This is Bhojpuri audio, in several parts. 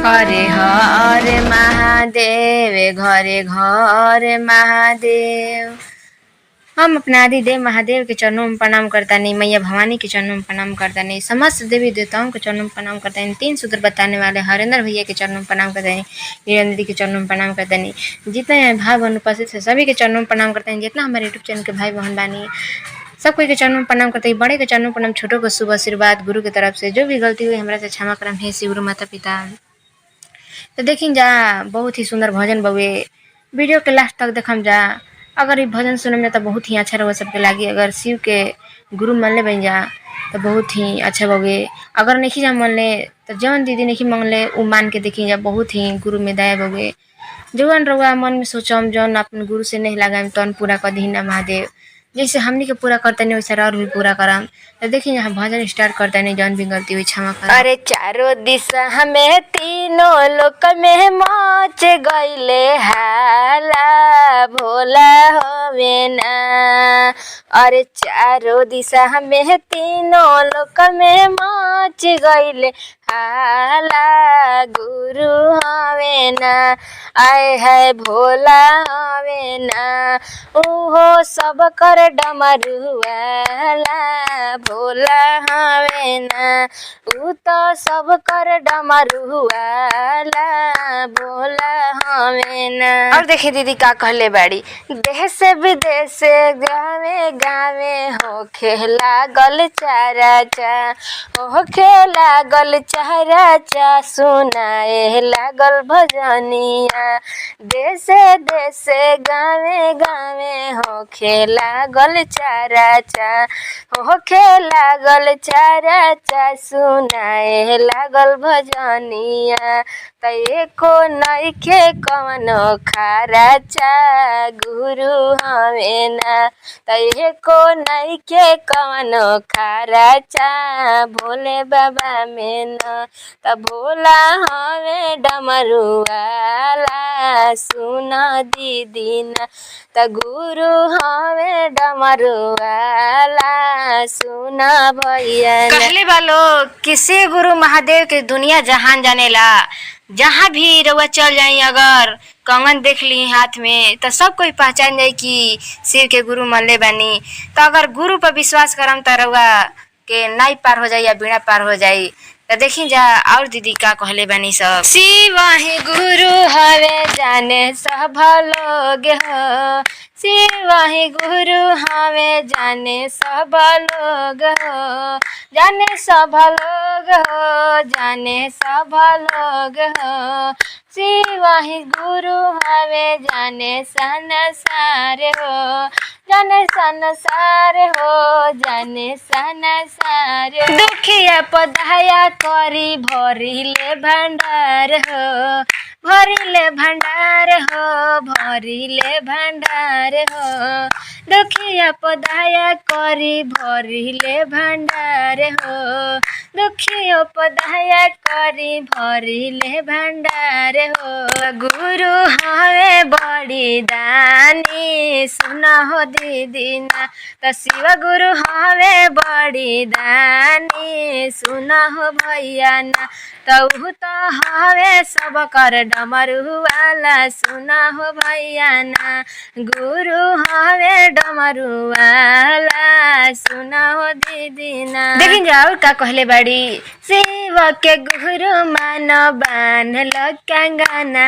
हरे हर महादेव घरे घर महादेव। हम अपना आदि देव महादेव के चरणों में प्रणाम करता नहीं, मैया भवानी के चरणों में प्रणाम करता नहीं, समस्त देवी देवताओं के चरणों में प्रणाम करता नहीं, तीन सूत्र बताने वाले हरेंद्र भैया के चरणों में प्रणाम करता नहीं, वीरेंद्र के चरणों में प्रणाम करता नहीं, जितने भाई बहन उपस्थित है सभी के चरणों में प्रणाम करते हैं। जितना हमारे यूट्यूब चैनल के भाई बहन बानी सब कोई के चरणों में प्रणाम करते हैं। बड़े के चरणों में प्रणाम, छोटों को शुभ आशीर्वाद गुरु की तरफ से। जो भी गलती हुई हमारा से क्षमा करम है श्री गुरु माता पिता। तो देखिन जा बहुत ही सुंदर भजन बउे, वीडियो के लास्ट तक देखम जा। अगर ये भजन सुने में तो बहुत ही अच्छा रहो सबके लागी। अगर शिव के गुरु मान ले बन जा तो बहुत ही अच्छा बउे। अगर नहीं जा मान ले तो जौन दीदी नहीं मान ले वो मान के देखी जा, बहुत ही गुरु में दया बउे। जौन रहुआ मन में सोचम जौन अपन गुरु से नहीं लगा तौन पूरा कर दी ना महादेव। जैसे हमनी के पूरा करते नहीं वैसे और भी पूरा करम। तो देखिए यहाँ भजन स्टार्ट करते नहीं, जौन भी गलती हुई क्षमा कर। अरे चारों दिशा हमें तीनों लोक में मच गईले हाला भोला होवे ना। अरे चारों दिशा हमें तीनों लोक में मच गईले हाला गुरु होवे ना। आए है भोला होवे ना, उहो सब कर डमरुआला भोला हवे ना। ऊ तो सब कर डमरुआला भोला हवे ना। और देखिए दीदी का कहले बाड़ी, देश से विदेश गावे गावे होखे लागल चारा चा, होखे लागल चारा चा, सुनाए लागल भजनिया। देश देश गावे गावे होखे लागल चारा चा, होखे लागल चारा चा, सुनाए लागल भजनिया। त एको नइखे कवनो खारा चा गुरु हवे ना। त एको नइखे कवनो खारा चा भोले बाबा में न। त भोला हवे डमरुआला सुन दीदी ना। त गुरु हवे डमरुआला सुन भैया। कहले वालो किसी गुरु महादेव के दुनिया जहान जानेला। जहाँ भी रउआ चल जाई अगर कंगन देख ली हाथ में तो सब कोई पहचान जाए कि शिव के गुरु मानले बानी। तो अगर गुरु पर विश्वास करम तो रउआ के नाई पार हो जाई या बीड़ा पार हो जाई। तो देखी जा और दीदी का कहले बानी सब। शिव ही गुरु हवे जाने सब लोग हो, शिव ही गुरु हवे जाने सब लोग हो, जाने सब लोग हो, जाने सब लोग हो। शिव ही गुरु हवे जाने संसार हो, जाने संसार हो, जाने संसार। दुखिया पदाया करी भरिले भंडार हो, भरिले भंडार हो, भरिले भंडार हो। दुखिया पदाया करी भरिले भंडार हो, दुखिया पदाया करी भरिले भंडार हो। गुरु हवे बड़ी दानी सुन हो दीदी ना। त शिव गुरु हवे बड़ी दानी सुन हो भैया ना। त ऊ तो हवे सब कर डमरुआला सुन हो भैया ना। गुरु हवे डमरुआला सुन हो दीदी ना। देखिन जाओ का कहले बाड़ी, शिव के गुरु मान बान्हल कंगना,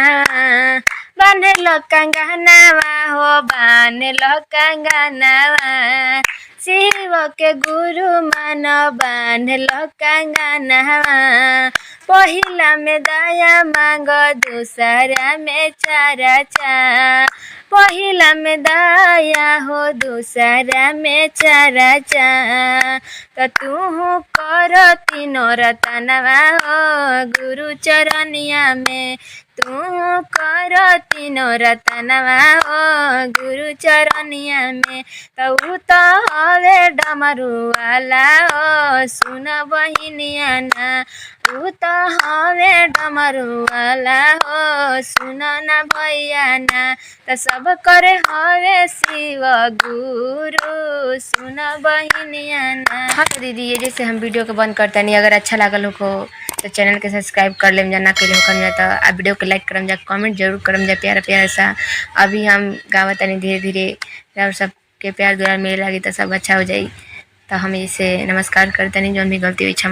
बान्हल कंगनावा हो, बान्हल कंगनावा। शिव के गुरु मान बान्हल कंगनावा, पहिला में दया मांग दूसरा में चारा चा, पहिला में दया हो दूसरा में चारा चा। त तू कर तीनों रतनवा हो गुरु चरनिया में, तू कर तीनों रतनवा हो गुरु चरनिया में। त ऊ तो हवे डमरुआला हो सुन बहिनिया ना। ऊ तो हवे डमरुआला हो सुन ना भैया ना। त सब करे हवे शिव गुरु सुन बहिनिया ना। हाँ तो दीदी ये जैसे हम वीडियो को बंद करते नहीं, अगर अच्छा लागल हो तो चैनल के सब्सक्राइब कर लेम जा, ना के होखम जा। तो आ वीडियो के लाइक करम जा, कमेंट जरूर करम जा प्यारा प्यारा सा। अभी हम गावत तनी धीरे धीरे और सबके प्यार दुलार मिले लगी तो सब अच्छा हो जाई। तो हम इसे नमस्कार करते नहीं, जो भी गलती हुई क्षमा।